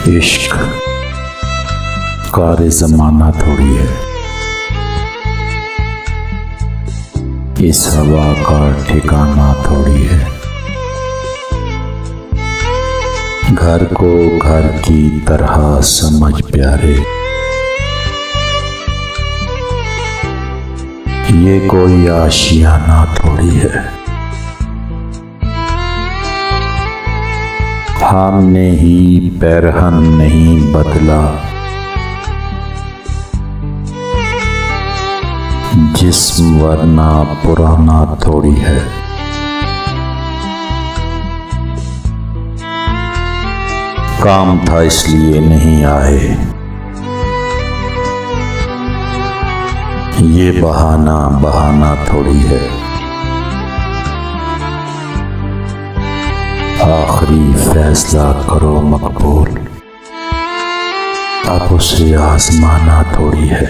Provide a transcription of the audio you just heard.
इश्क कार ज़माना थोड़ी है, इस हवा का ठिकाना थोड़ी है। घर को घर की तरह समझ प्यारे, ये कोई आशियाना थोड़ी है। हमने ही पैरहन नहीं बदला, जिस्म वरना पुराना थोड़ी है। काम था इसलिए नहीं आए, ये बहाना बहाना थोड़ी है। आखिरी फैसला करो मकबूल, अब उसे आजमाना थोड़ी है।